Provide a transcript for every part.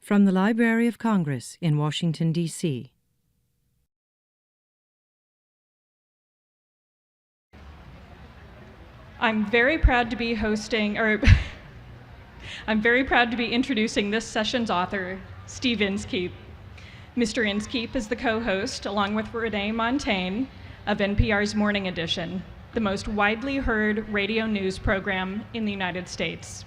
From the Library of Congress in Washington, D.C. I'm very proud to be introducing this session's author, Steve Inskeep. Mr. Inskeep is the co-host, along with Renee Montagne, of NPR's Morning Edition, the most widely heard radio news program in the United States.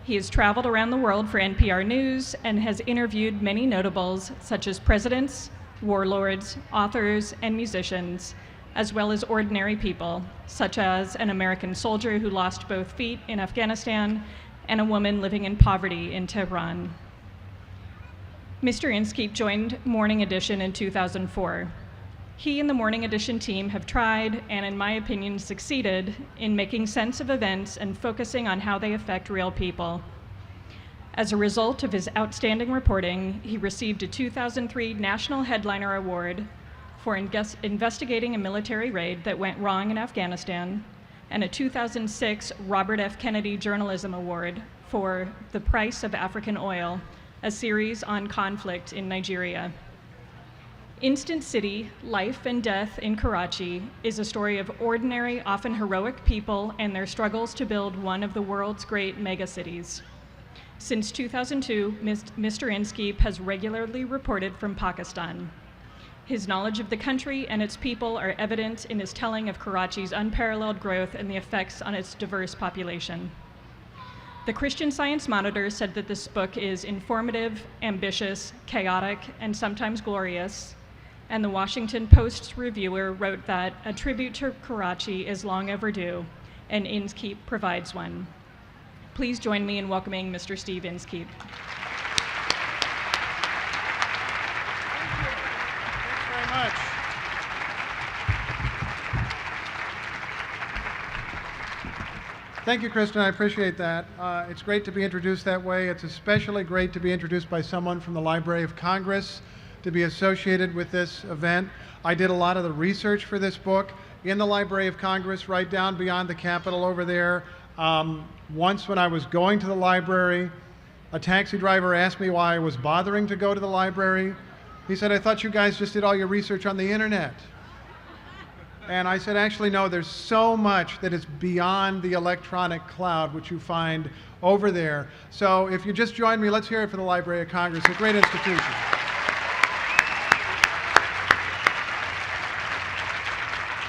He has traveled around the world for NPR News and has interviewed many notables such as presidents, warlords, authors, and musicians, as well as ordinary people, such as an American soldier who lost both feet in Afghanistan and a woman living in poverty in Tehran. Mr. Inskeep joined Morning Edition in 2004. He and the Morning Edition team have tried, and in my opinion succeeded, in making sense of events and focusing on how they affect real people. As a result of his outstanding reporting, he received a 2003 National Headliner Award for investigating a military raid that went wrong in Afghanistan, and a 2006 Robert F. Kennedy Journalism Award for The Price of African Oil, a series on conflict in Nigeria. Instant City, Life and Death in Karachi is a story of ordinary, often heroic people and their struggles to build one of the world's great megacities. Since 2002, Mr. Inskeep has regularly reported from Pakistan. His knowledge of the country and its people are evident in his telling of Karachi's unparalleled growth and the effects on its diverse population. The Christian Science Monitor said that this book is informative, ambitious, chaotic, and sometimes glorious, and the Washington Post's reviewer wrote that a tribute to Karachi is long overdue, and Inskeep provides one. Please join me in welcoming Mr. Steve Inskeep. Thank you, Kristen. I appreciate that. It's great to be introduced that way. It's especially great to be introduced by someone from the Library of Congress, to be associated with this event. I did a lot of the research for this book in the Library of Congress, right down beyond the Capitol over there. Once when I was going to the library, a taxi driver asked me why I was bothering to go to the library. He said, "I thought you guys just did all your research on the internet." And I said, actually, no, there's so much that is beyond the electronic cloud, which you find over there. So if you just joined me, let's hear it for the Library of Congress, a great institution.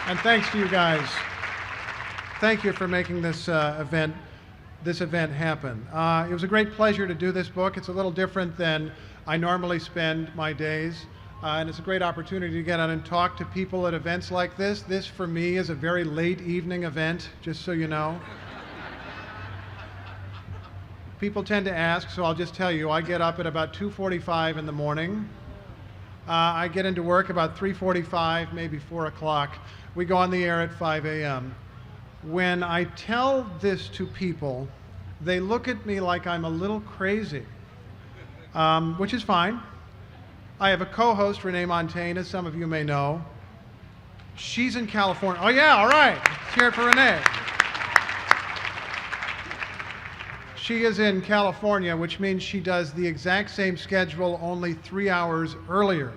And thanks to you guys. Thank you for making this event happen. It was a great pleasure to do this book. It's a little different than I normally spend my days. And it's a great opportunity to get out and talk to people at events like this. This, for me, is a very late evening event, just so you know. People tend to ask, so I'll just tell you, I get up at about 2:45 in the morning. I get into work about 3:45, maybe 4 o'clock. We go on the air at 5 a.m. When I tell this to people, they look at me like I'm a little crazy, which is fine. I have a co-host, Renee Montagne, as some of you may know. She's in California. Oh yeah, all right. Let's hear it for Renee. She is in California, which means she does the exact same schedule, only 3 hours earlier.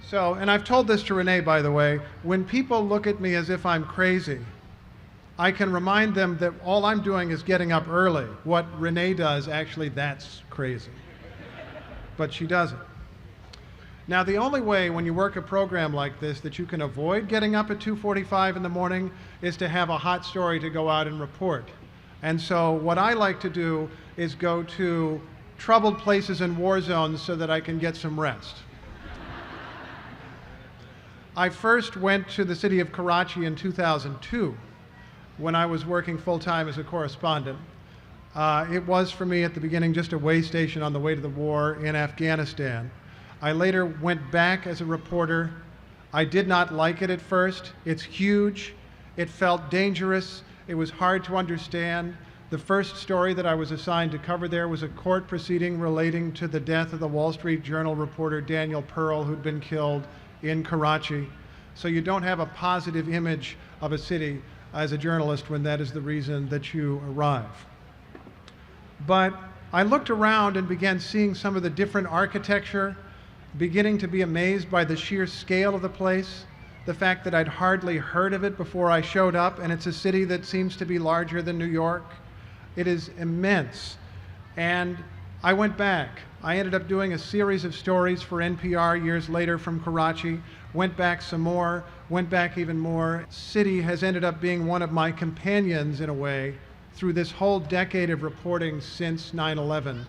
So, and I've told this to Renee, by the way, when people look at me as if I'm crazy, I can remind them that all I'm doing is getting up early. What Renee does, actually, that's crazy. But she doesn't. Now, the only way when you work a program like this that you can avoid getting up at 2:45 in the morning is to have a hot story to go out and report. And so what I like to do is go to troubled places and war zones so that I can get some rest. I first went to the city of Karachi in 2002 when I was working full-time as a correspondent. It was, for me at the beginning, just a way station on the way to the war in Afghanistan. I later went back as a reporter. I did not like it at first. It's huge. It felt dangerous. It was hard to understand. The first story that I was assigned to cover there was a court proceeding relating to the death of the Wall Street Journal reporter Daniel Pearl, who'd been killed in Karachi. So you don't have a positive image of a city as a journalist when that is the reason that you arrive. But I looked around and began seeing some of the different architecture, beginning to be amazed by the sheer scale of the place, the fact that I'd hardly heard of it before I showed up, and it's a city that seems to be larger than New York. It is immense. And I went back. I ended up doing a series of stories for NPR years later from Karachi, went back some more, went back even more. City has ended up being one of my companions in a way through this whole decade of reporting since 9/11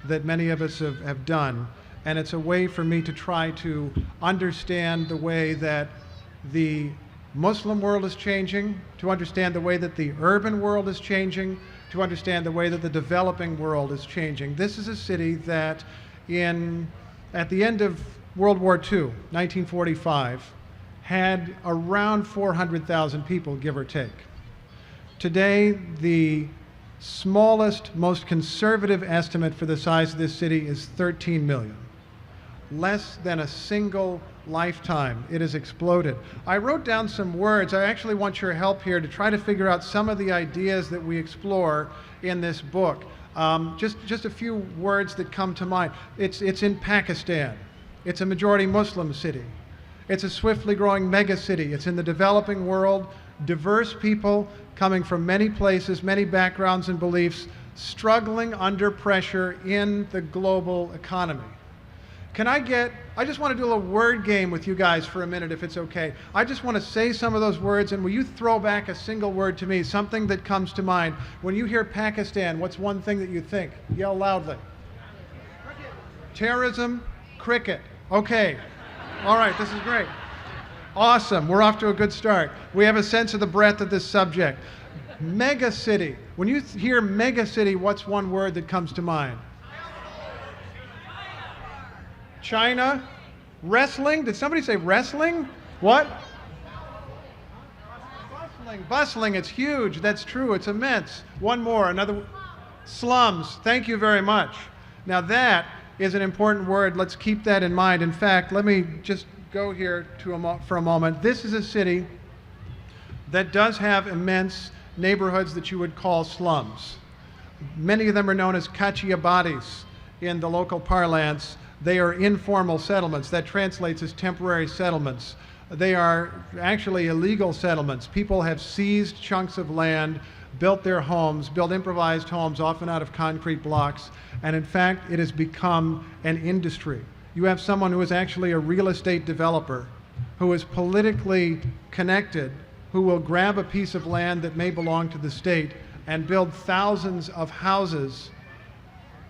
that many of us have done. And it's a way for me to try to understand the way that the Muslim world is changing, to understand the way that the urban world is changing, to understand the way that the developing world is changing. This is a city that at the end of World War II, 1945, had around 400,000 people, give or take. Today, the smallest, most conservative estimate for the size of this city is 13 million. Less than a single lifetime, it has exploded. I wrote down some words. I actually want your help here to try to figure out some of the ideas that we explore in this book. Just a few words that come to mind. It's in Pakistan. It's a majority Muslim city. It's a swiftly growing mega city. It's in the developing world. Diverse people coming from many places, many backgrounds and beliefs, struggling under pressure in the global economy. I just want to do a little word game with you guys for a minute, if it's okay. I just want to say some of those words, and will you throw back a single word to me, something that comes to mind. When you hear Pakistan, what's one thing that you think? Yell loudly. Terrorism, cricket. Okay. All right, this is great. Awesome. We're off to a good start. We have a sense of the breadth of this subject. Mega city. When you hear mega city, what's one word that comes to mind? China. Wrestling. Did somebody say wrestling? What? Bustling. It's huge. That's true. It's immense. One more. Another. Slums. Thank you very much. Now that is an important word. Let's keep that in mind. In fact, let me just go here for a moment. This is a city that does have immense neighborhoods that you would call slums. Many of them are known as kachiyabadis in the local parlance. They are informal settlements. That translates as temporary settlements. They are actually illegal settlements. People have seized chunks of land, built their homes, built improvised homes, often out of concrete blocks, and in fact, it has become an industry. You have someone who is actually a real estate developer, who is politically connected, who will grab a piece of land that may belong to the state and build thousands of houses,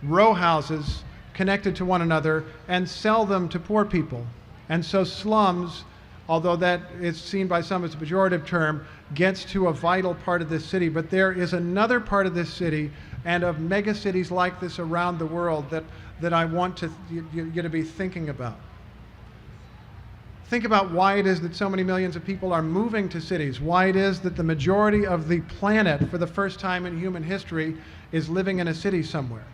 row houses, connected to one another, and sell them to poor people. And so slums, although that is seen by some as a pejorative term, gets to a vital part of this city. But there is another part of this city and of megacities like this around the world that I want you to be thinking about. Think about why it is that so many millions of people are moving to cities, why it is that the majority of the planet, for the first time in human history, is living in a city somewhere.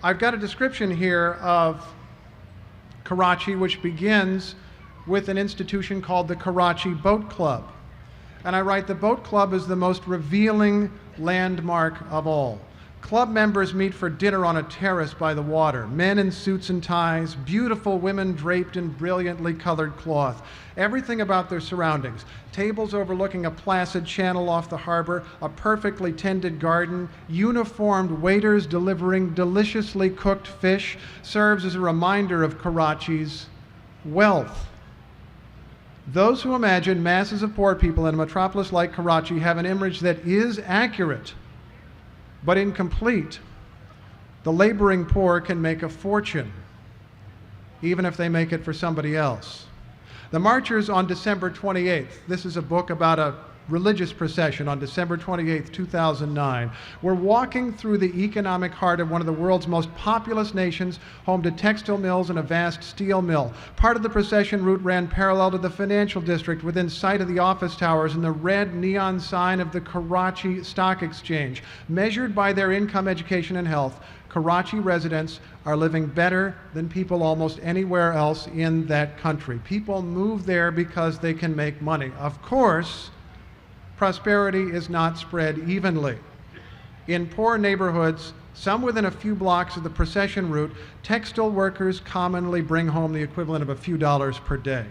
I've got a description here of Karachi, which begins with an institution called the Karachi Boat Club. And I write, the Boat Club is the most revealing landmark of all. Club members meet for dinner on a terrace by the water. Men in suits and ties, beautiful women draped in brilliantly colored cloth. Everything about their surroundings. Tables overlooking a placid channel off the harbor, a perfectly tended garden, uniformed waiters delivering deliciously cooked fish serves as a reminder of Karachi's wealth. Those who imagine masses of poor people in a metropolis like Karachi have an image that is accurate, but incomplete. The laboring poor can make a fortune, even if they make it for somebody else. The marchers on December 28th, this is a book about a religious procession on December 28th, 2009. We're walking through the economic heart of one of the world's most populous nations, home to textile mills and a vast steel mill. Part of the procession route ran parallel to the financial district within sight of the office towers and the red neon sign of the Karachi Stock Exchange. Measured by their income, education, and health, Karachi residents are living better than people almost anywhere else in that country. People move there because they can make money. Of course, prosperity is not spread evenly. In poor neighborhoods, Some within a few blocks of the procession route, textile workers commonly bring home the equivalent of a few dollars per day.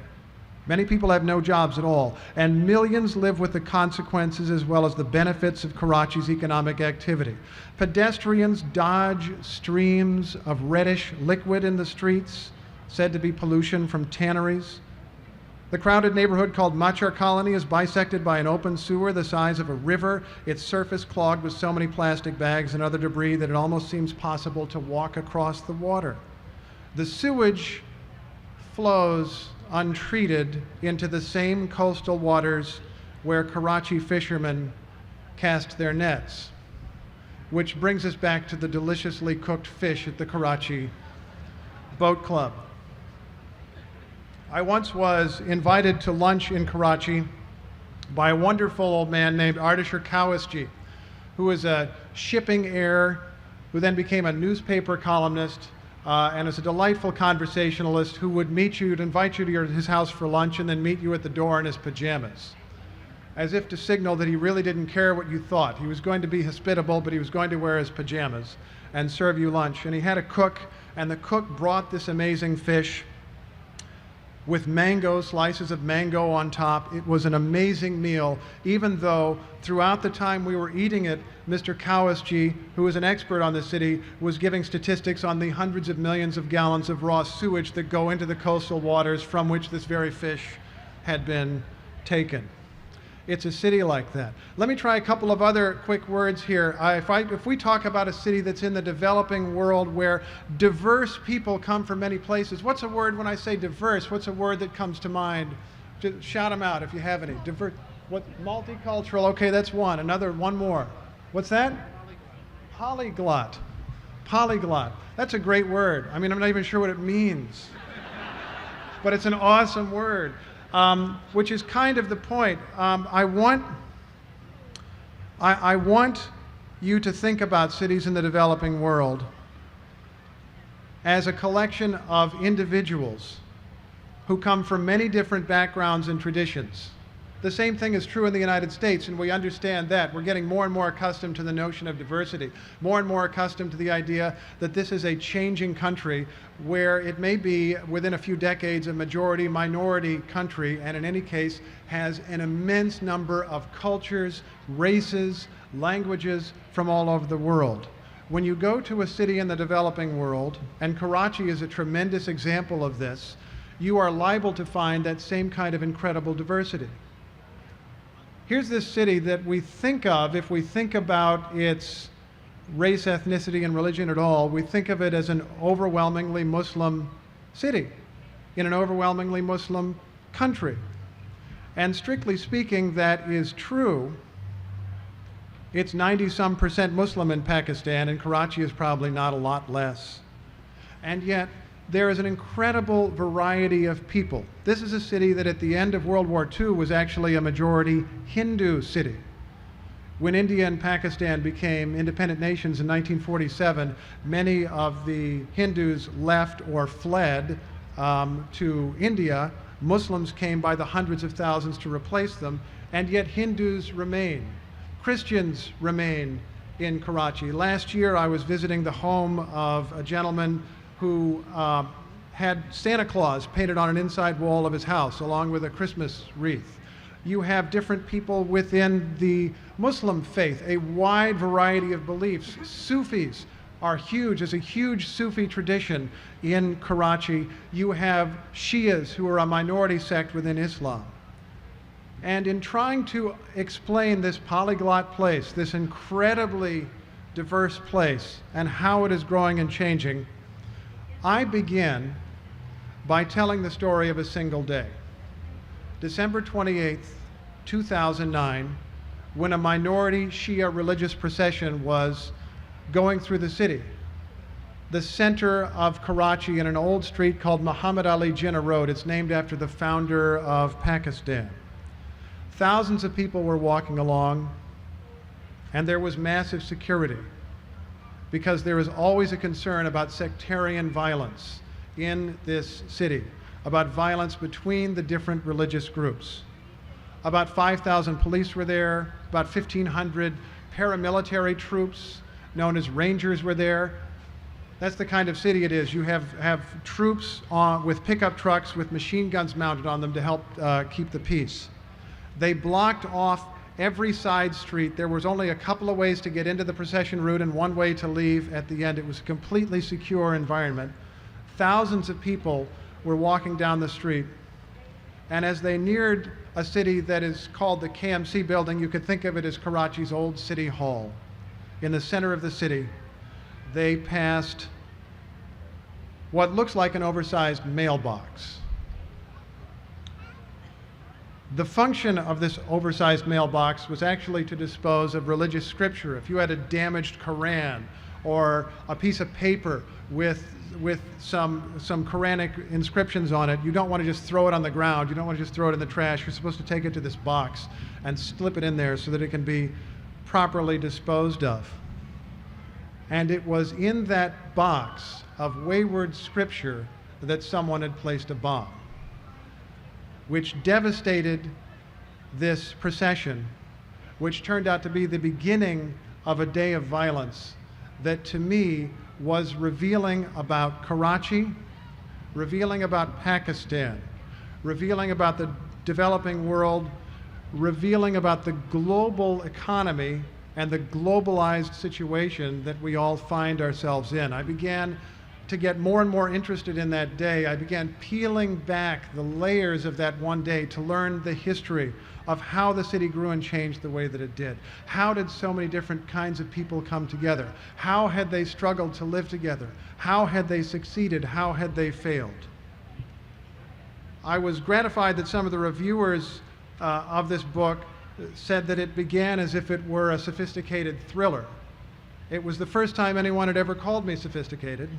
Many people have no jobs at all, and millions live with the consequences as well as the benefits of Karachi's economic activity. Pedestrians dodge streams of reddish liquid in the streets, said to be pollution from tanneries. The crowded neighborhood called Machar Colony is bisected by an open sewer the size of a river, its surface clogged with so many plastic bags and other debris that it almost seems possible to walk across the water. The sewage flows untreated into the same coastal waters where Karachi fishermen cast their nets, which brings us back to the deliciously cooked fish at the Karachi Boat Club. I once was invited to lunch in Karachi by a wonderful old man named Ardeshir Kawasji, who was a shipping heir who then became a newspaper columnist and is a delightful conversationalist who would meet you, to invite you to his house for lunch and then meet you at the door in his pajamas, as if to signal that he really didn't care what you thought. He was going to be hospitable, but he was going to wear his pajamas and serve you lunch. And he had a cook, and the cook brought this amazing fish with mango, slices of mango on top. It was an amazing meal, even though throughout the time we were eating it, Mr. Kawasji, who is an expert on the city, was giving statistics on the hundreds of millions of gallons of raw sewage that go into the coastal waters from which this very fish had been taken. It's a city like that. Let me try a couple of other quick words here. If we talk about a city that's in the developing world where diverse people come from many places, what's a word when I say diverse? What's a word that comes to mind? Just shout them out if you have any. Diverse. What? Multicultural. Okay, that's one. Another, one more. What's that? Polyglot. Polyglot. That's a great word. I mean, I'm not even sure what it means. But it's an awesome word. Which is kind of the point. I want you to think about cities in the developing world as a collection of individuals who come from many different backgrounds and traditions. The same thing is true in the United States, and we understand that. We're getting more and more accustomed to the notion of diversity, more and more accustomed to the idea that this is a changing country where it may be, within a few decades, a majority-minority country, and in any case has an immense number of cultures, races, languages from all over the world. When you go to a city in the developing world, and Karachi is a tremendous example of this, you are liable to find that same kind of incredible diversity. Here's this city that we think of, if we think about its race, ethnicity, and religion at all, we think of it as an overwhelmingly Muslim city in an overwhelmingly Muslim country. And strictly speaking, that is true. It's 90-some% Muslim in Pakistan, and Karachi is probably not a lot less. And yet, there is an incredible variety of people. This is a city that at the end of World War II was actually a majority Hindu city. When India and Pakistan became independent nations in 1947, many of the Hindus left or fled to India. Muslims came by the hundreds of thousands to replace them, and yet Hindus remain. Christians remain in Karachi. Last year I was visiting the home of a gentleman who had Santa Claus painted on an inside wall of his house along with a Christmas wreath. You have different people within the Muslim faith, a wide variety of beliefs. Sufis are huge. There's a huge Sufi tradition in Karachi. You have Shias, who are a minority sect within Islam. And in trying to explain this polyglot place, this incredibly diverse place, and how it is growing and changing, I begin by telling the story of a single day. December 28th, 2009, when a minority Shia religious procession was going through the city. The center of Karachi in an old street called Muhammad Ali Jinnah Road. It's named after the founder of Pakistan. Thousands of people were walking along, and there was massive security, because there is always a concern about sectarian violence in this city, about violence between the different religious groups. About 5,000 police were there, about 1,500 paramilitary troops, known as Rangers were there. That's the kind of city it is. You have troops with pickup trucks with machine guns mounted on them to help keep the peace. They blocked off every side street. There was only a couple of ways to get into the procession route and one way to leave at the end. It was a completely secure environment. Thousands of people were walking down the street. And as they neared a city that is called the KMC building, you could think of it as Karachi's old city hall. In the center of the city, they passed what looks like an oversized mailbox. The function of this oversized mailbox was actually to dispose of religious scripture. If you had a damaged Quran or a piece of paper with some Quranic inscriptions on it, you don't want to just throw it on the ground. You don't want to just throw it in the trash. You're supposed to take it to this box and slip it in there so that it can be properly disposed of. And it was in that box of wayward scripture that someone had placed a bomb, which devastated this procession, which turned out to be the beginning of a day of violence that to me was revealing about Karachi, revealing about Pakistan, revealing about the developing world, revealing about the global economy and the globalized situation that we all find ourselves in. I began to get more and more interested in that day. I began peeling back the layers of that one day to learn the history of how the city grew and changed the way that it did. How did so many different kinds of people come together? How had they struggled to live together? How had they succeeded? How had they failed? I was gratified that some of the reviewers of this book said that it began as if it were a sophisticated thriller. It was the first time anyone had ever called me sophisticated.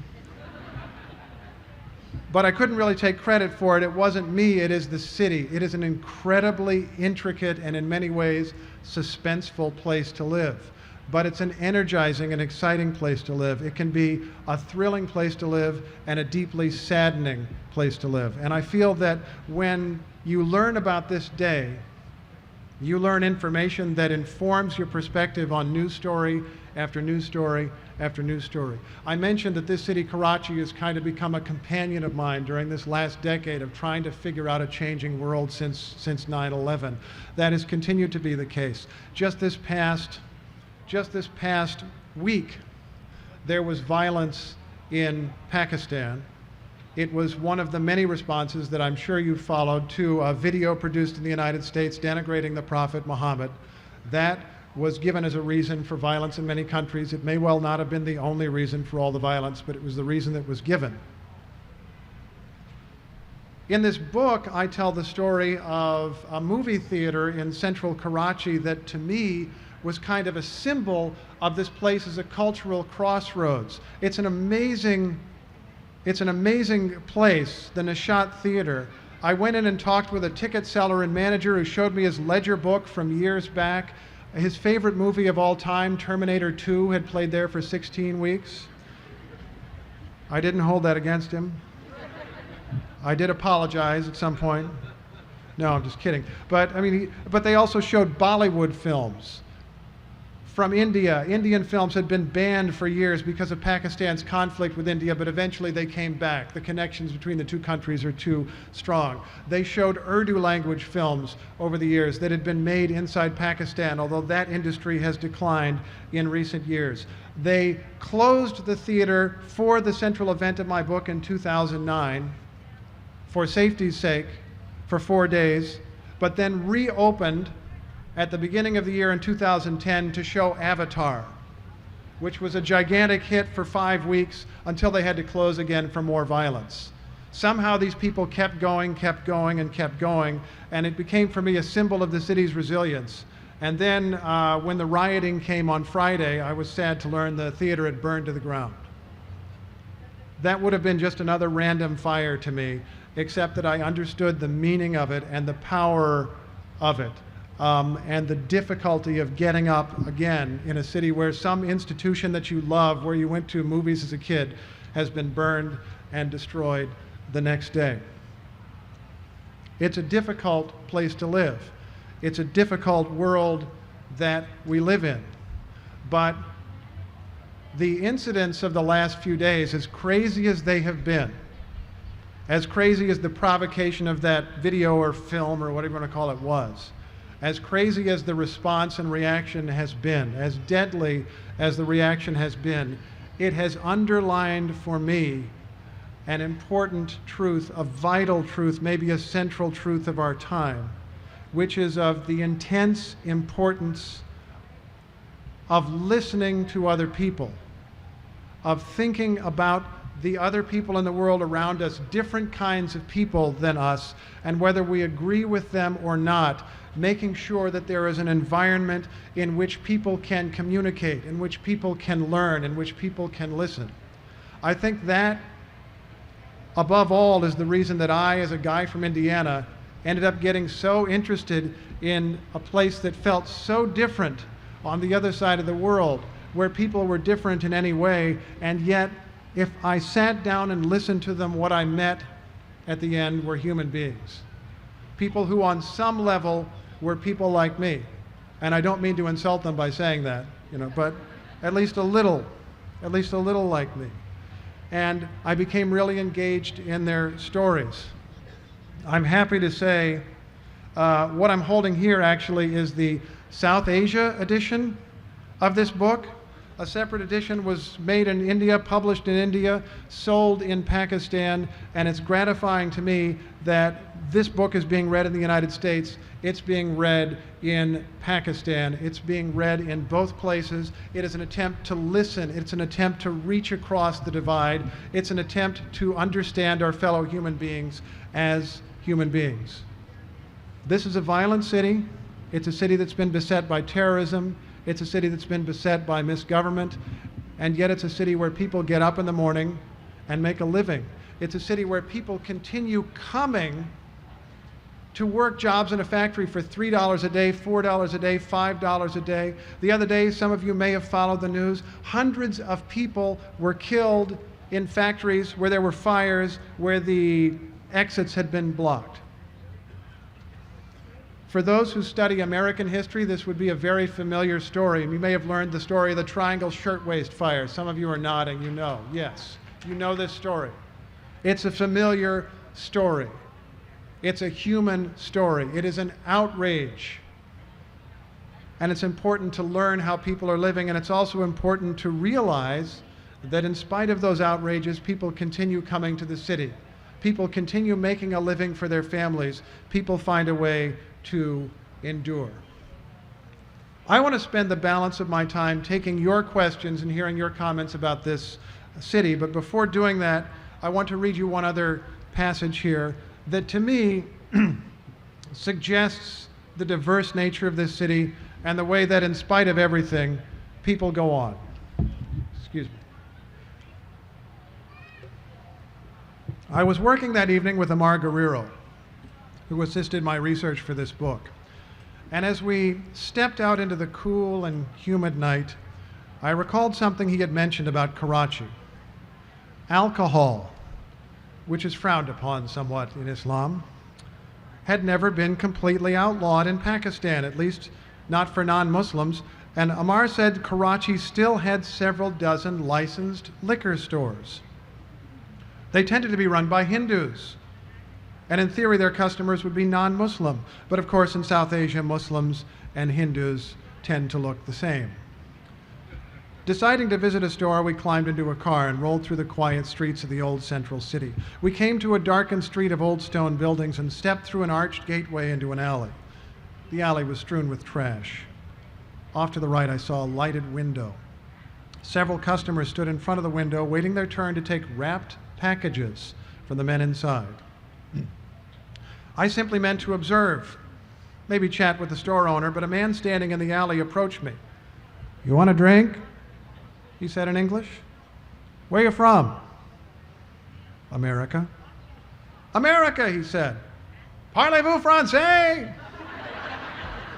But I couldn't really take credit for it. It wasn't me, it is the city. It is an incredibly intricate and in many ways suspenseful place to live. But it's an energizing and exciting place to live. It can be a thrilling place to live and a deeply saddening place to live. And I feel that when you learn about this day, you learn information that informs your perspective on news story after news story after news story. I mentioned that this city, Karachi, has kind of become a companion of mine during this last decade of trying to figure out a changing world since 9/11. That has continued to be the case. Just this past week, there was violence in Pakistan. It was one of the many responses that I'm sure you followed to a video produced in the United States denigrating the Prophet Muhammad. That was given as a reason for violence in many countries. It may well not have been the only reason for all the violence, but it was the reason that was given. In this book, I tell the story of a movie theater in central Karachi that to me was kind of a symbol of this place as a cultural crossroads. It's an amazing place, the Nishat Theater. I went in and talked with a ticket seller and manager who showed me his ledger book from years back. His favorite movie of all time, Terminator 2, had played there for 16 weeks. I didn't hold that against him. I did apologize at some point. No, I'm just kidding. But I mean, but they also showed Bollywood films from India. Indian films had been banned for years because of Pakistan's conflict with India, but eventually they came back. The connections between the two countries are too strong. They showed Urdu language films over the years that had been made inside Pakistan, although that industry has declined in recent years. They closed the theater for the central event of my book in 2009 for safety's sake for 4 days, but then reopened at the beginning of the year in 2010 to show Avatar, which was a gigantic hit for 5 weeks until they had to close again for more violence. Somehow these people kept going, and it became for me a symbol of the city's resilience. And then when the rioting came on Friday, I was sad to learn the theater had burned to the ground. That would have been just another random fire to me, except that I understood the meaning of it and the power of it. And the difficulty of getting up again in a city where some institution that you love, where you went to movies as a kid, has been burned and destroyed the next day. It's a difficult place to live. It's a difficult world that we live in. But the incidents of the last few days, as crazy as they have been, as crazy as the provocation of that video or film or whatever you want to call it was, as crazy as the response and reaction has been, as deadly as the reaction has been, it has underlined for me an important truth, a vital truth, maybe a central truth of our time, which is of the intense importance of listening to other people, of thinking about the other people in the world around us, different kinds of people than us, and whether we agree with them or not, making sure that there is an environment in which people can communicate, in which people can learn, in which people can listen. I think that, above all, is the reason that I, as a guy from Indiana, ended up getting so interested in a place that felt so different on the other side of the world, where people were different in any way, and yet if I sat down and listened to them, what I met at the end were human beings. People who on some level were people like me. And I don't mean to insult them by saying that, but at least a little like me. And I became really engaged in their stories. I'm happy to say what I'm holding here actually is the South Asia edition of this book. A separate edition was made in India, published in India, sold in Pakistan, and it's gratifying to me that this book is being read in the United States. It's being read in Pakistan. It's being read in both places. It is an attempt to listen. It's an attempt to reach across the divide. It's an attempt to understand our fellow human beings as human beings. This is a violent city. It's a city that's been beset by terrorism. It's a city that's been beset by misgovernment, and yet it's a city where people get up in the morning and make a living. It's a city where people continue coming to work jobs in a factory for $3 a day, $4 a day, $5 a day. The other day, some of you may have followed the news, hundreds of people were killed in factories where there were fires, where the exits had been blocked. For those who study American history, this would be a very familiar story. You may have learned the story of the Triangle Shirtwaist Fire. Some of you are nodding, you know. Yes, you know this story. It's a familiar story. It's a human story. It is an outrage. And it's important to learn how people are living, and it's also important to realize that in spite of those outrages, people continue coming to the city. People continue making a living for their families. People find a way to endure. I want to spend the balance of my time taking your questions and hearing your comments about this city, but before doing that, I want to read you one other passage here that to me suggests the diverse nature of this city and the way that in spite of everything, people go on. Excuse me. I was working that evening with Amar Guerrero, who assisted my research for this book. And as we stepped out into the cool and humid night, I recalled something he had mentioned about Karachi. Alcohol, which is frowned upon somewhat in Islam, had never been completely outlawed in Pakistan, at least not for non-Muslims. And Amar said Karachi still had several dozen licensed liquor stores. They tended to be run by Hindus. And in theory, their customers would be non-Muslim. But of course, in South Asia, Muslims and Hindus tend to look the same. Deciding to visit a store, we climbed into a car and rolled through the quiet streets of the old central city. We came to a darkened street of old stone buildings and stepped through an arched gateway into an alley. The alley was strewn with trash. Off to the right, I saw a lighted window. Several customers stood in front of the window, waiting their turn to take wrapped packages from the men inside. I simply meant to observe, maybe chat with the store owner, but a man standing in the alley approached me. "You want a drink?" he said in English. "Where are you from?" "America." "America," he said. "Parlez-vous français?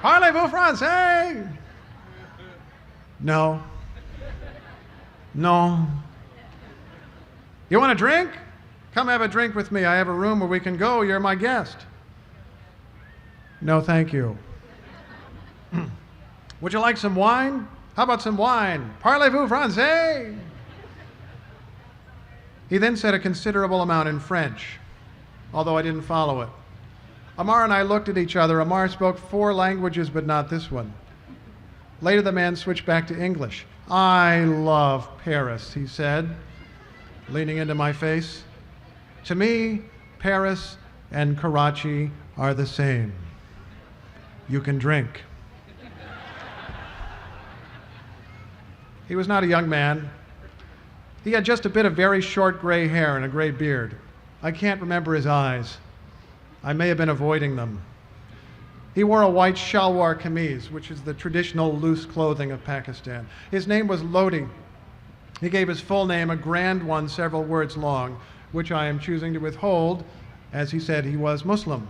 Parlez-vous français?" "No." "No." "You want a drink? Come have a drink with me. I have a room where we can go. You're my guest." "No, thank you." "Would you like some wine?" How about some wine? Parlez-vous français? He then said a considerable amount in French, although I didn't follow it. Amar and I looked at each other. Amar spoke 4 languages, but not this one. Later, the man switched back to English. I love Paris, he said, leaning into my face. To me, Paris and Karachi are the same. You can drink. He was not a young man. He had just a bit of very short gray hair and a gray beard. I can't remember his eyes. I may have been avoiding them. He wore a white shalwar kameez, which is the traditional loose clothing of Pakistan. His name was Lodi. He gave his full name, a grand one, several words long, which I am choosing to withhold, as he said he was Muslim.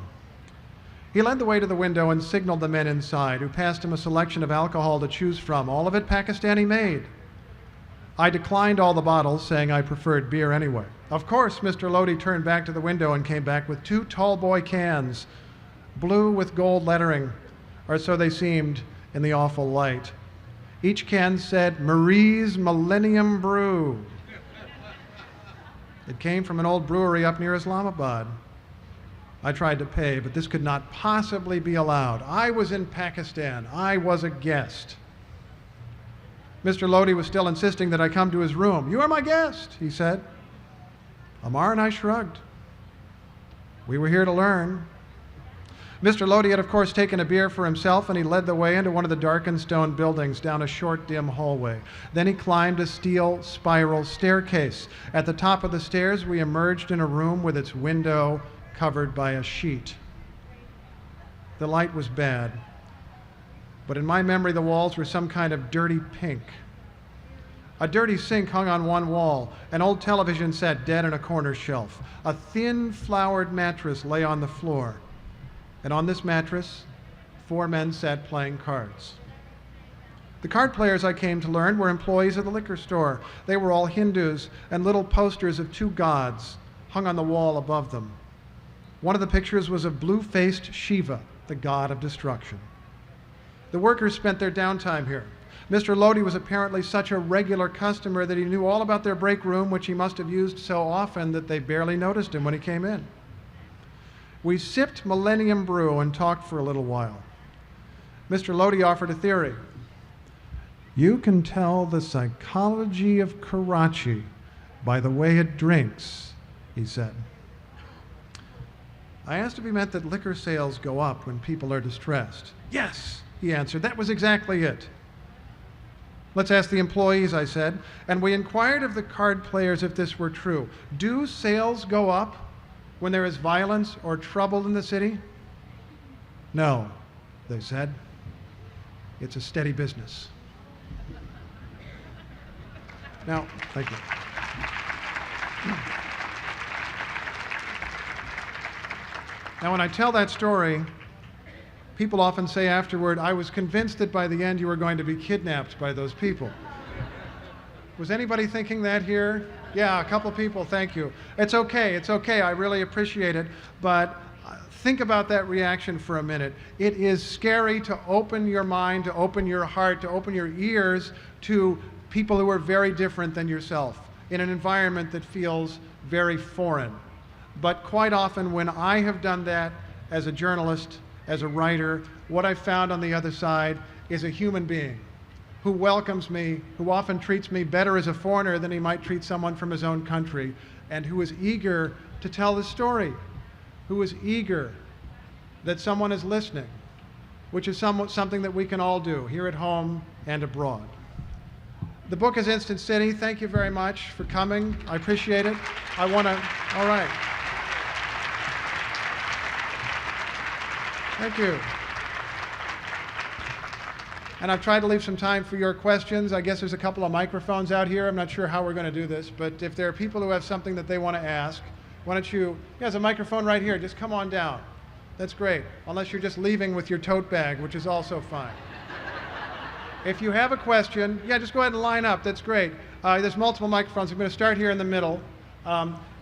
He led the way to the window and signaled the men inside, who passed him a selection of alcohol to choose from, all of it Pakistani made. I declined all the bottles, saying I preferred beer anyway. Of course, Mr. Lodi turned back to the window and came back with 2 tall boy cans, blue with gold lettering, or so they seemed in the awful light. Each can said, Marie's Millennium Brew. It came from an old brewery up near Islamabad. I tried to pay, but this could not possibly be allowed. I was in Pakistan. I was a guest. Mr. Lodi was still insisting that I come to his room. You are my guest, he said. Amar and I shrugged. We were here to learn. Mr. Lodi had, of course, taken a beer for himself, and he led the way into one of the darkened stone buildings down a short, dim hallway. Then he climbed a steel spiral staircase. At the top of the stairs, we emerged in a room with its window covered by a sheet. The light was bad, but in my memory, the walls were some kind of dirty pink. A dirty sink hung on one wall. An old television set dead in a corner shelf. A thin, flowered mattress lay on the floor. And on this mattress, 4 men sat playing cards. The card players, I came to learn, were employees of the liquor store. They were all Hindus, and little posters of 2 gods hung on the wall above them. One of the pictures was of blue-faced Shiva, the god of destruction. The workers spent their downtime here. Mr. Lodi was apparently such a regular customer that he knew all about their break room, which he must have used so often that they barely noticed him when he came in. We sipped Millennium Brew and talked for a little while. Mr. Lodi offered a theory. You can tell the psychology of Karachi by the way it drinks, he said. I asked if he meant that liquor sales go up when people are distressed. Yes, he answered. That was exactly it. Let's ask the employees, I said. And we inquired of the card players if this were true. Do sales go up when there is violence or trouble in the city? No, they said. It's a steady business. Now, thank you. Now, when I tell that story, people often say afterward, I was convinced that by the end you were going to be kidnapped by those people. Was anybody thinking that here? Yeah, a couple people, thank you. It's okay, I really appreciate it, but think about that reaction for a minute. It is scary to open your mind, to open your heart, to open your ears to people who are very different than yourself in an environment that feels very foreign. But quite often when I have done that as a journalist, as a writer, what I've found on the other side is a human being who welcomes me, who often treats me better as a foreigner than he might treat someone from his own country, and who is eager to tell the story, who is eager that someone is listening, which is something that we can all do here at home and abroad. The book is Instant City. Thank you very much for coming. I appreciate it. All right. Thank you. And I've tried to leave some time for your questions. I guess there's a couple of microphones out here. I'm not sure how we're going to do this, but if there are people who have something that they want to ask, why don't you, there's a microphone right here. Just come on down. That's great. Unless you're just leaving with your tote bag, which is also fine. If you have a question, just go ahead and line up. That's great. There's multiple microphones. I'm going to start here in the middle.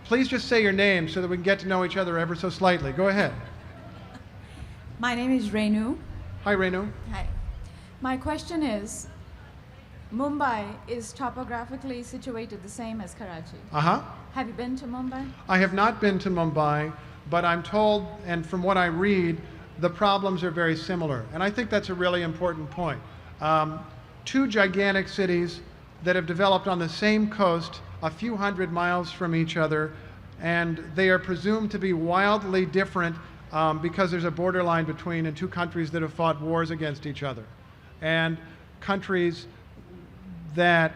Please just say your name so that we can get to know each other ever so slightly. Go ahead. My name is Renu. Hi, Renu. Hi. My question is, Mumbai is topographically situated the same as Karachi. Uh-huh. Have you been to Mumbai? I have not been to Mumbai, but I'm told, and from what I read, the problems are very similar. And I think that's a really important point. Two gigantic cities that have developed on the same coast, a few hundred miles from each other, and they are presumed to be wildly different because there's a borderline between and two countries that have fought wars against each other. And countries that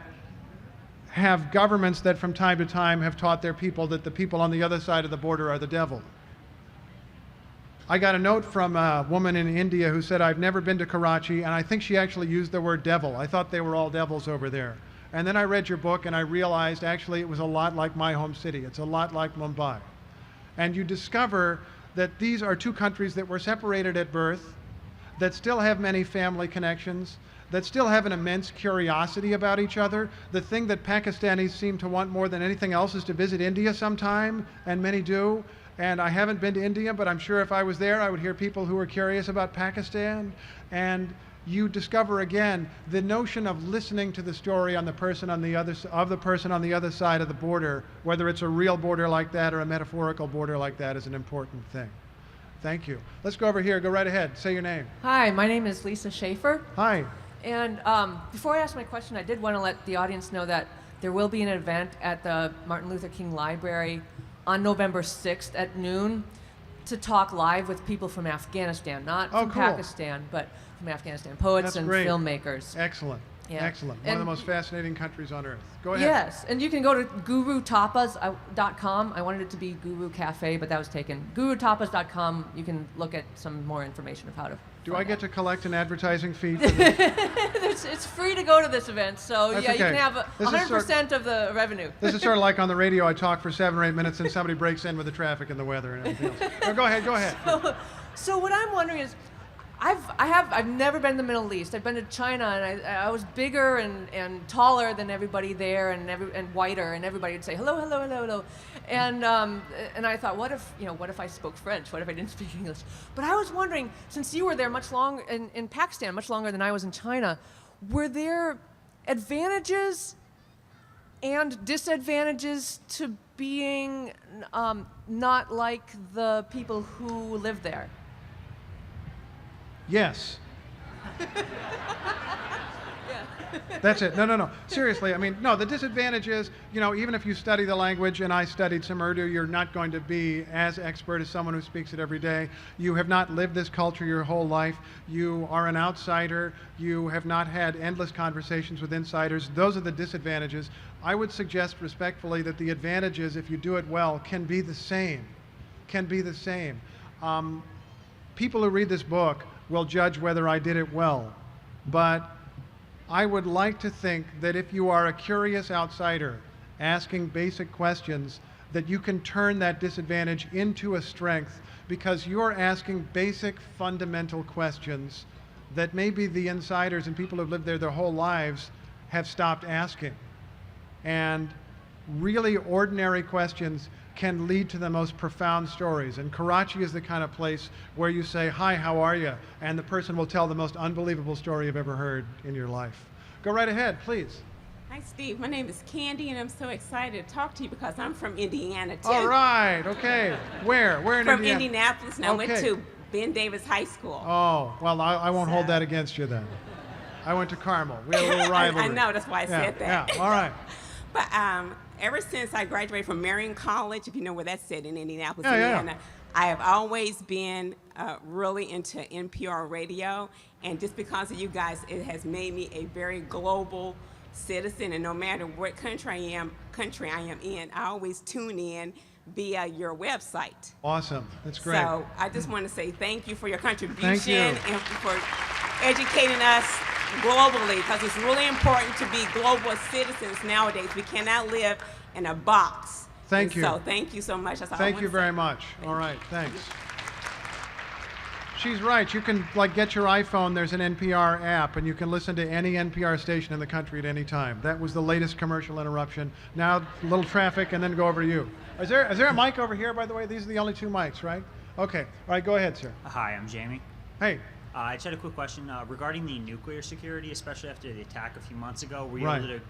have governments that from time to time have taught their people that the people on the other side of the border are the devil. I got a note from a woman in India who said, I've never been to Karachi, and I think she actually used the word devil. I thought they were all devils over there. And then I read your book and I realized actually it was a lot like my home city. It's a lot like Mumbai. And you discover that these are two countries that were separated at birth, that still have many family connections, that still have an immense curiosity about each other. The thing that Pakistanis seem to want more than anything else is to visit India sometime, and many do. And I haven't been to India, but I'm sure if I was there, I would hear people who are curious about Pakistan. And you discover again the notion of listening to the story on the person on the other side of the border, whether it's a real border like that or a metaphorical border like that, is an important thing. Thank you. Let's go over here. Go right ahead. Say your name. Hi, my name is Lisa Schaefer. Hi. And before I ask my question, I did want to let the audience know that there will be an event at the Martin Luther King Library on November 6th at noon to talk live with people from Afghanistan, not from cool. Pakistan, but from Afghanistan, poets That's and great. filmmakers. Excellent. Yeah. Excellent. One of the And- most fascinating countries on earth. Go ahead. Yes, and you can go to gurutapas.com. I wanted it to be Guru Cafe, but that was taken. Gurutapas.com, you can look at some more information of how to. Do I get to collect an advertising fee for this? It's free to go to this event, so That's yeah, okay. you can have This is 100% of the revenue. This is sort of like on the radio, I talk for 7 or 8 minutes and somebody breaks in with the traffic and the weather and everything else. No, go ahead. So what I'm wondering is, I've never been to the Middle East. I've been to China, and I was bigger and taller than everybody there, and whiter, and everybody would say hello, hello, hello, hello, and I thought, what if I spoke French? What if I didn't speak English? But I was wondering, since you were there much longer in Pakistan, much longer than I was in China, were there advantages and disadvantages to being not like the people who live there? Yes. That's it. No. Seriously, I mean, no, the disadvantage is, even if you study the language, and I studied some Urdu, you're not going to be as expert as someone who speaks it every day. You have not lived this culture your whole life. You are an outsider. You have not had endless conversations with insiders. Those are the disadvantages. I would suggest respectfully that the advantages, if you do it well, can be the same. People who read this book will judge whether I did it well. But I would like to think that if you are a curious outsider asking basic questions, that you can turn that disadvantage into a strength because you're asking basic fundamental questions that maybe the insiders and people who've lived there their whole lives have stopped asking. And really ordinary questions can lead to the most profound stories. And Karachi is the kind of place where you say, hi, how are you? And the person will tell the most unbelievable story you've ever heard in your life. Go right ahead, please. Hi, Steve. My name is Candy, and I'm so excited to talk to you because I'm from Indiana, too. All right, okay. Where in From Indiana? Indianapolis, and I went Okay. to Ben Davis High School. Oh, well, I won't hold that against you then. I went to Carmel. We had a little rivalry. I know, that's why I said that. Yeah, all right. But ever since I graduated from Marion College, if you know where that's at in Indianapolis, Yeah. Indiana, I have always been really into NPR radio, and just because of you guys, it has made me a very global citizen. And no matter what country I am in, I always tune in via your website. Awesome. That's great. So I just want to say thank you for your contribution Thank you. and for educating us globally, because it's really important to be global citizens nowadays. We cannot live in a box. Thank And you. So thank you so much. That's all I Thank want you to very say. much. Thank All you. right, thanks. She's right. You can get your iPhone. There's an NPR app, and you can listen to any NPR station in the country at any time. That was the latest commercial interruption. Now, a little traffic, and then go over to you. Is there a mic over here, by the way? These are the only two mics, right? Okay. All right, go ahead, sir. Hi, I'm Jamie. Hey. I just had a quick question regarding the nuclear security, especially after the attack a few months ago. Were you Right. able to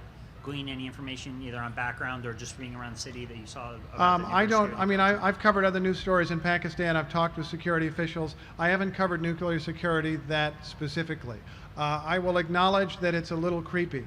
glean any information either on background or just being around the city that you saw? About the I nuclear don't, security? I mean, I've covered other news stories in Pakistan. I've talked with security officials. I haven't covered nuclear security that specifically. I will acknowledge that it's a little creepy.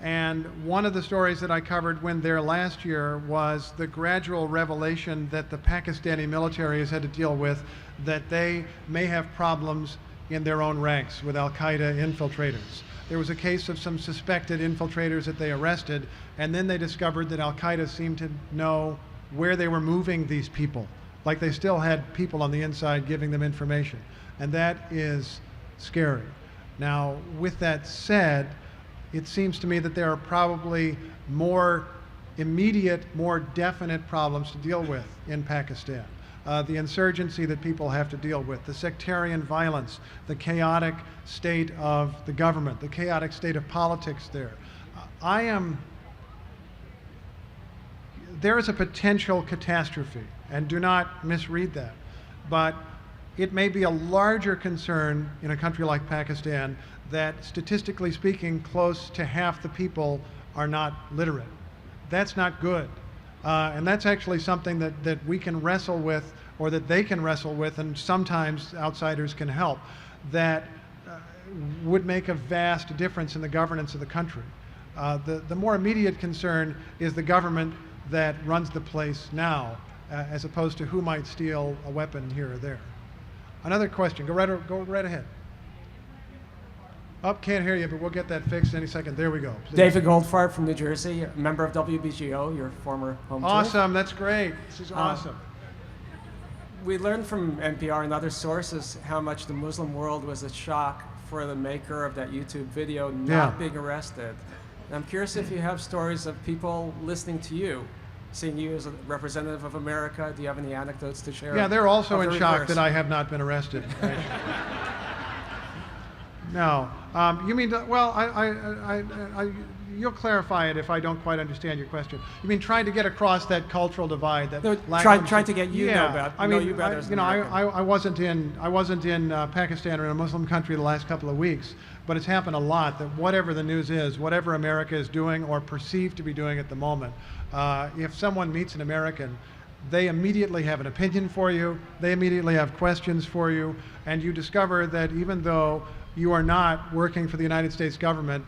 And one of the stories that I covered when there last year was the gradual revelation that the Pakistani military has had to deal with, that they may have problems in their own ranks with Al-Qaeda infiltrators. There was a case of some suspected infiltrators that they arrested, and then they discovered that Al-Qaeda seemed to know where they were moving these people, like they still had people on the inside giving them information. And that is scary. Now, with that said, it seems to me that there are probably more immediate, more definite problems to deal with in Pakistan. The insurgency that people have to deal with, the sectarian violence, the chaotic state of the government, the chaotic state of politics there. There is a potential catastrophe, and do not misread that, but it may be a larger concern in a country like Pakistan that, statistically speaking, close to half the people are not literate. That's not good. And that's actually something that we can wrestle with, or that they can wrestle with, and sometimes outsiders can help, that would make a vast difference in the governance of the country. The more immediate concern is the government that runs the place now, as opposed to who might steal a weapon here or there. Another question. Go right ahead. Oh, can't hear you, but we'll get that fixed any second. There we go. Please. David Goldfarb from New Jersey, a member of WBGO, your former home turf. Awesome. That's great. This is awesome. We learned from NPR and other sources how much the Muslim world was a shock for the maker of that YouTube video not being arrested. And I'm curious if you have stories of people listening to you, seeing you as a representative of America. Do you have any anecdotes to share? Yeah, they're also of the in shock reverse? that I have not been arrested. No. You mean, well, you'll clarify it if I don't quite understand your question. You mean trying to get across that cultural divide? That No, lack trying of- to get you yeah. know about, I know mean, you better as an you know, American. I wasn't in Pakistan or in a Muslim country the last couple of weeks, but it's happened a lot that whatever the news is, whatever America is doing or perceived to be doing at the moment, if someone meets an American, they immediately have an opinion for you, they immediately have questions for you, and you discover that even though you are not working for the United States government,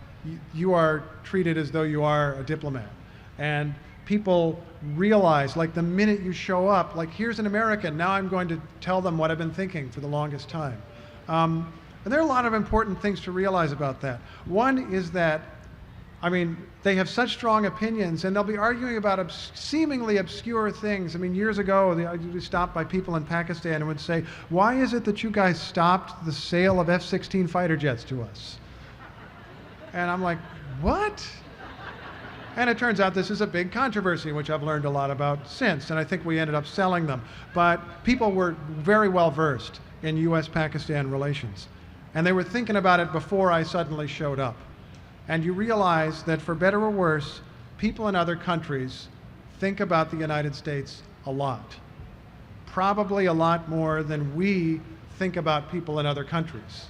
you are treated as though you are a diplomat. And people realize, like the minute you show up, like here's an American, now I'm going to tell them what I've been thinking for the longest time. And there are a lot of important things to realize about that. One is that, I mean, they have such strong opinions, and they'll be arguing about seemingly obscure things. I mean, years ago, I was stopped by people in Pakistan and would say, why is it that you guys stopped the sale of F-16 fighter jets to us? And I'm like, what? And it turns out this is a big controversy, which I've learned a lot about since, and I think we ended up selling them. But people were very well versed in US-Pakistan relations, and they were thinking about it before I suddenly showed up. And you realize that for better or worse, people in other countries think about the United States a lot. Probably a lot more than we think about people in other countries.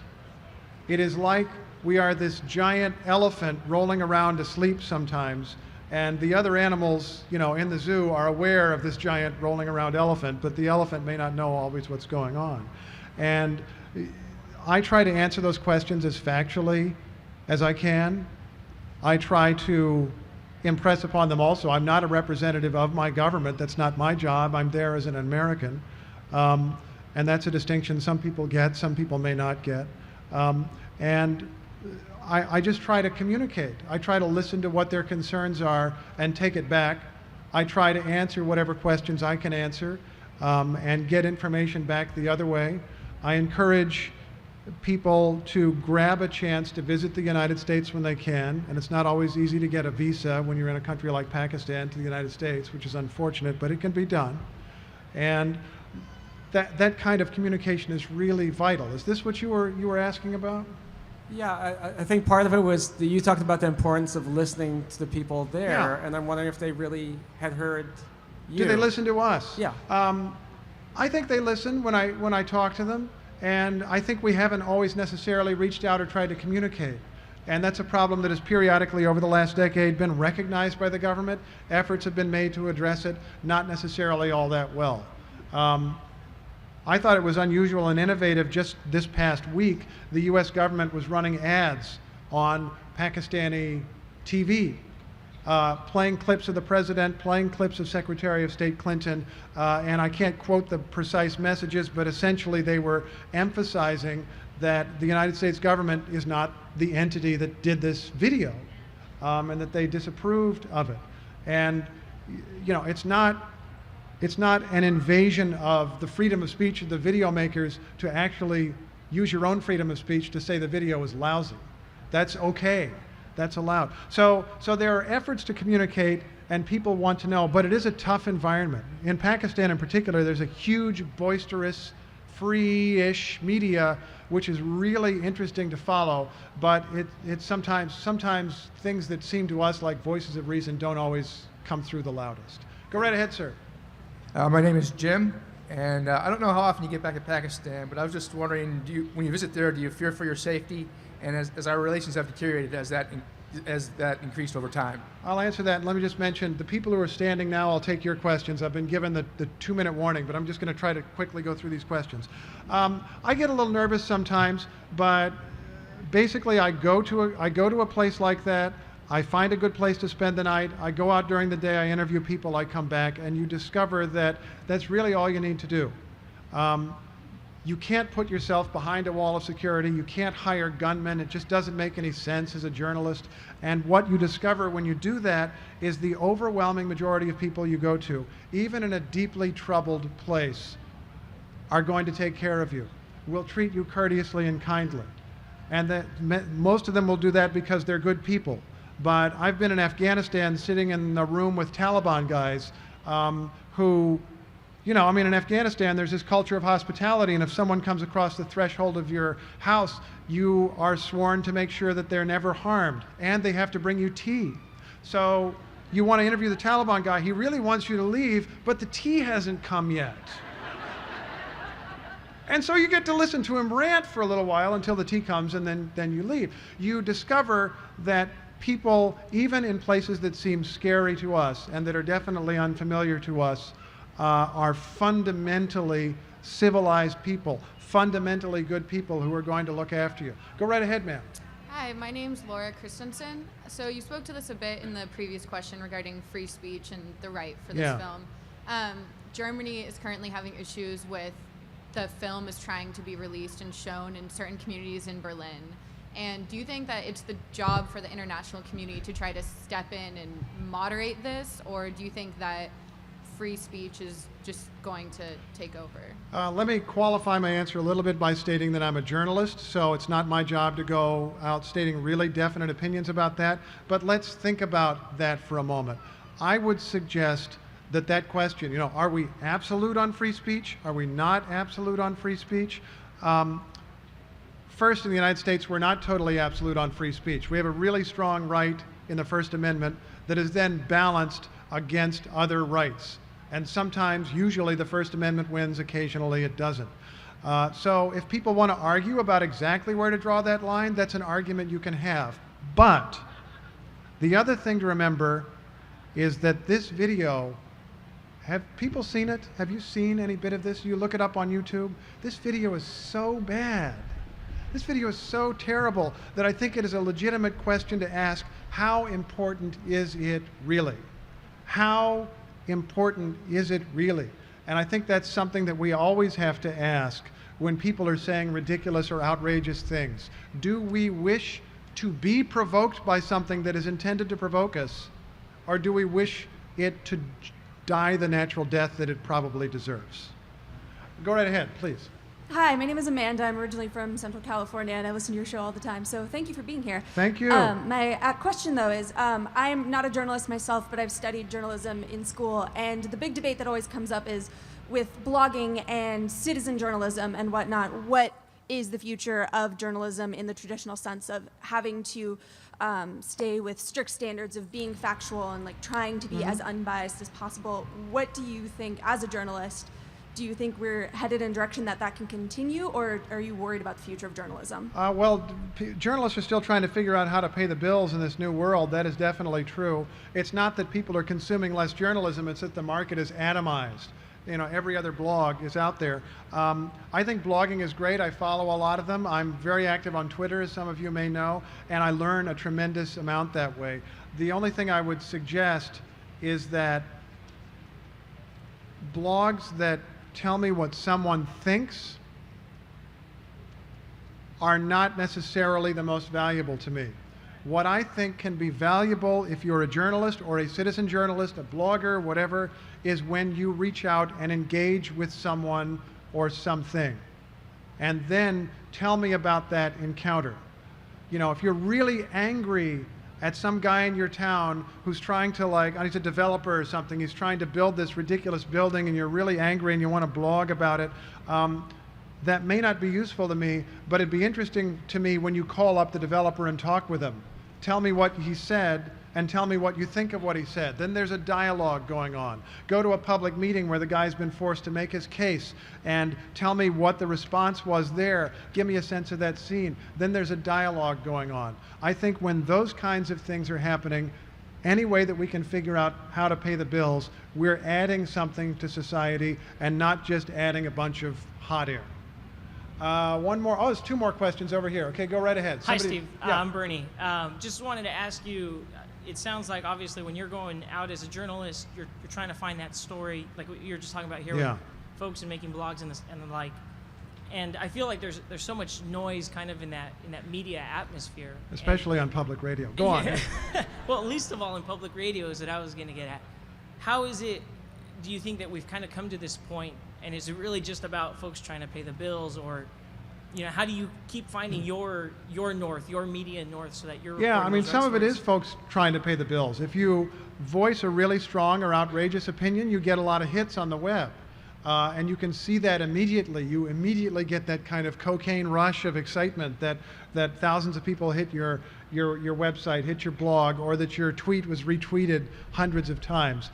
It is like we are this giant elephant rolling around asleep sometimes, and the other animals, you know, in the zoo are aware of this giant rolling around elephant, but the elephant may not know always what's going on. And I try to answer those questions as factually as I can. I try to impress upon them also, I'm not a representative of my government. That's not my job. I'm there as an American. And that's a distinction some people get, some people may not get. And I just try to communicate. I try to listen to what their concerns are and take it back. I try to answer whatever questions I can answer and get information back the other way. I encourage people to grab a chance to visit the United States when they can, and it's not always easy to get a visa when you're in a country like Pakistan to the United States, which is unfortunate, but it can be done. And that kind of communication is really vital. Is this what you were asking about? Yeah, I think part of it was that you talked about the importance of listening to the people there, Yeah. and I'm wondering if they really had heard you. Do they listen to us? Yeah. I think they listen when I talk to them, And I think we haven't always necessarily reached out or tried to communicate. And that's a problem that has periodically over the last decade been recognized by the government. Efforts have been made to address it, not necessarily all that well. I thought it was unusual and innovative. Just this past week, the US government was running ads on Pakistani TV, playing clips of the president, playing clips of Secretary of State Clinton, and I can't quote the precise messages, but essentially they were emphasizing that the United States government is not the entity that did this video, and that they disapproved of it. And you know, it's not an invasion of the freedom of speech of the video makers to actually use your own freedom of speech to say the video is lousy. That's okay. That's allowed. So there are efforts to communicate, and people want to know, but it is a tough environment. In Pakistan in particular, there's a huge, boisterous, free-ish media, which is really interesting to follow, but it's sometimes things that seem to us like voices of reason don't always come through the loudest. Go right ahead, sir. My name is Jim, and I don't know how often you get back to Pakistan, but I was just wondering, when you visit there, do you fear for your safety? And as our relations have deteriorated, has that increased over time? I'll answer that. Let me just mention, the people who are standing now, I'll take your questions. I've been given the 2-minute warning, but I'm just going to try to quickly go through these questions. I get a little nervous sometimes, but basically I go to a place like that. I find a good place to spend the night. I go out during the day. I interview people. I come back, and you discover that that's really all you need to do. You can't put yourself behind a wall of security. You can't hire gunmen. It just doesn't make any sense as a journalist. And what you discover when you do that is the overwhelming majority of people you go to, even in a deeply troubled place, are going to take care of you, will treat you courteously and kindly. And that most of them will do that because they're good people. But I've been in Afghanistan sitting in a room with Taliban guys who, you know, I mean, in Afghanistan, there's this culture of hospitality, and if someone comes across the threshold of your house, you are sworn to make sure that they're never harmed, and they have to bring you tea. So you want to interview the Taliban guy, he really wants you to leave, but the tea hasn't come yet. And so you get to listen to him rant for a little while until the tea comes, and then you leave. You discover that people, even in places that seem scary to us and that are definitely unfamiliar to us, are fundamentally civilized people, fundamentally good people who are going to look after you. Go right ahead, ma'am. Hi, my name's Laura Christensen. So you spoke to this a bit in the previous question regarding free speech and the right for this film. Germany is currently having issues with the film is trying to be released and shown in certain communities in Berlin. And do you think that it's the job for the international community to try to step in and moderate this, or do you think that free speech is just going to take over? Let me qualify my answer a little bit by stating that I'm a journalist, so it's not my job to go out stating really definite opinions about that, but let's think about that for a moment. I would suggest that question, you know, are we absolute on free speech? Are we not absolute on free speech? First, in the United States, we're not totally absolute on free speech. We have a really strong right in the First Amendment that is then balanced against other rights. And sometimes, usually, the First Amendment wins, occasionally it doesn't. So if people want to argue about exactly where to draw that line, that's an argument you can have. But the other thing to remember is that this video, have people seen it? Have you seen any bit of this? You look it up on YouTube. This video is so bad. This video is so terrible that I think it is a legitimate question to ask, how important is it really? How important is it really? And I think that's something that we always have to ask when people are saying ridiculous or outrageous things. Do we wish to be provoked by something that is intended to provoke us, or do we wish it to die the natural death that it probably deserves? Go right ahead, please. Hi, my name is Amanda. I'm originally from Central California, and I listen to your show all the time, so thank you for being here. Thank you. My question, though, is I'm not a journalist myself, but I've studied journalism in school, and the big debate that always comes up is with blogging and citizen journalism and whatnot, what is the future of journalism in the traditional sense of having to stay with strict standards of being factual and like trying to be as unbiased as possible? What do you think, as a journalist, do you think we're headed in a direction that can continue, or are you worried about the future of journalism? Well, journalists are still trying to figure out how to pay the bills in this new world. That is definitely true. It's not that people are consuming less journalism, it's that the market is atomized. Every other blog is out there. I think blogging is great. I follow a lot of them. I'm very active on Twitter, as some of you may know, and I learn a tremendous amount that way. The only thing I would suggest is that blogs that tell me what someone thinks are not necessarily the most valuable to me. What I think can be valuable if you're a journalist or a citizen journalist, a blogger, whatever, is when you reach out and engage with someone or something. And then tell me about that encounter. If you're really angry at some guy in your town who's trying to he's a developer or something, he's trying to build this ridiculous building and you're really angry and you want to blog about it, that may not be useful to me, but it'd be interesting to me when you call up the developer and talk with him. Tell me what he said and tell me what you think of what he said. Then there's a dialogue going on. Go to a public meeting where the guy's been forced to make his case and tell me what the response was there. Give me a sense of that scene. Then there's a dialogue going on. I think when those kinds of things are happening, any way that we can figure out how to pay the bills, we're adding something to society and not just adding a bunch of hot air. One more. Oh, there's two more questions over here. Okay, go right ahead. Hi, Steve. Yeah. I'm Bernie. Just wanted to ask you, it sounds like obviously when you're going out as a journalist, you're trying to find that story, like what you're just talking about here with folks and making blogs and the like. And I feel like there's so much noise kind of in that media atmosphere. Especially on public radio. Go on. Well, least of all in public radio is that I was going to get at. How is it, do you think that we've kind of come to this point, and is it really just about folks trying to pay the bills, or how do you keep finding your north, your media north, so that you're... Yeah, I mean, some of it is folks trying to pay the bills. If you voice a really strong or outrageous opinion, you get a lot of hits on the web. And you can see that immediately. You immediately get that kind of cocaine rush of excitement that thousands of people hit your website, hit your blog, or that your tweet was retweeted hundreds of times.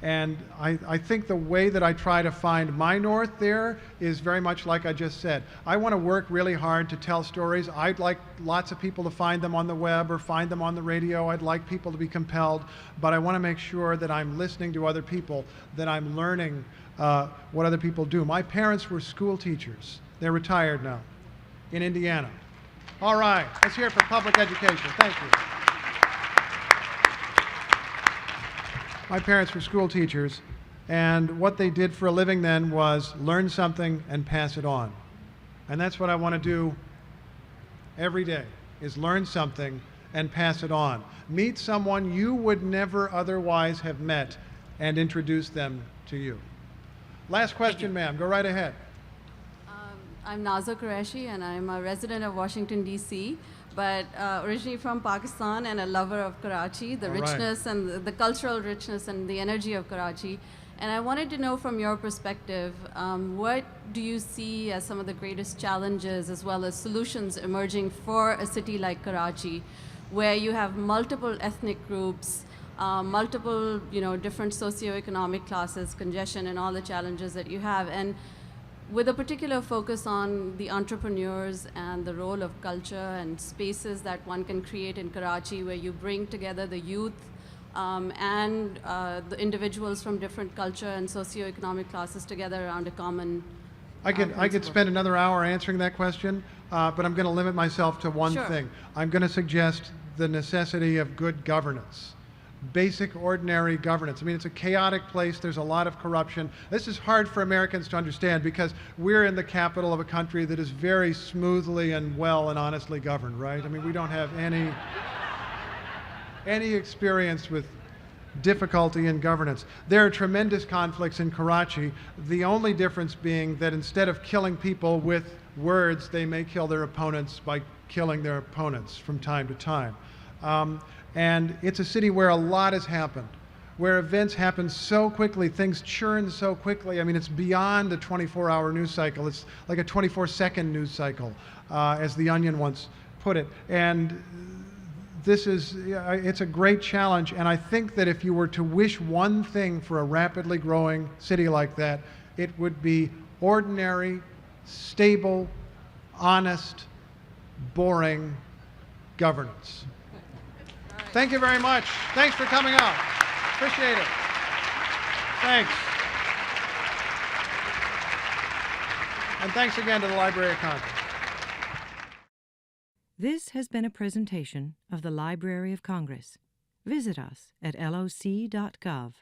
And I think the way that I try to find my north there is very much like I just said. I want to work really hard to tell stories. I'd like lots of people to find them on the web or find them on the radio. I'd like people to be compelled, but I want to make sure that I'm listening to other people, that I'm learning what other people do. My parents were school teachers. They're retired now in Indiana. All right, let's hear it for public education. Thank you. My parents were school teachers, and what they did for a living then was learn something and pass it on. And that's what I want to do every day, is learn something and pass it on. Meet someone you would never otherwise have met and introduce them to you. Last question, ma'am. Go right ahead. I'm Naza Qureshi, and I'm a resident of Washington, D.C., but originally from Pakistan and a lover of Karachi, the richness and the cultural richness and the energy of Karachi. And I wanted to know from your perspective, what do you see as some of the greatest challenges as well as solutions emerging for a city like Karachi, where you have multiple ethnic groups, multiple different socioeconomic classes, congestion, and all the challenges that you have, and with a particular focus on the entrepreneurs and the role of culture and spaces that one can create in Karachi, where you bring together the youth and the individuals from different culture and socioeconomic classes together around a common I could spend another hour answering that question, but I'm going to limit myself to one thing. I'm going to suggest the necessity of good governance. Basic, ordinary governance. I mean, it's a chaotic place. There's a lot of corruption. This is hard for Americans to understand because we're in the capital of a country that is very smoothly and well and honestly governed, right? I mean, we don't have any experience with difficulty in governance. There are tremendous conflicts in Karachi, the only difference being that instead of killing people with words, they may kill their opponents by killing their opponents from time to time. And it's a city where a lot has happened, where events happen so quickly, things churn so quickly. I mean, it's beyond a 24-hour news cycle. It's like a 24-second news cycle, as The Onion once put it. And it's a great challenge. And I think that if you were to wish one thing for a rapidly growing city like that, It would be ordinary, stable, honest, boring governance. Thank you very much. Thanks for coming out. Appreciate it. Thanks. And thanks again to the Library of Congress. This has been a presentation of the Library of Congress. Visit us at loc.gov.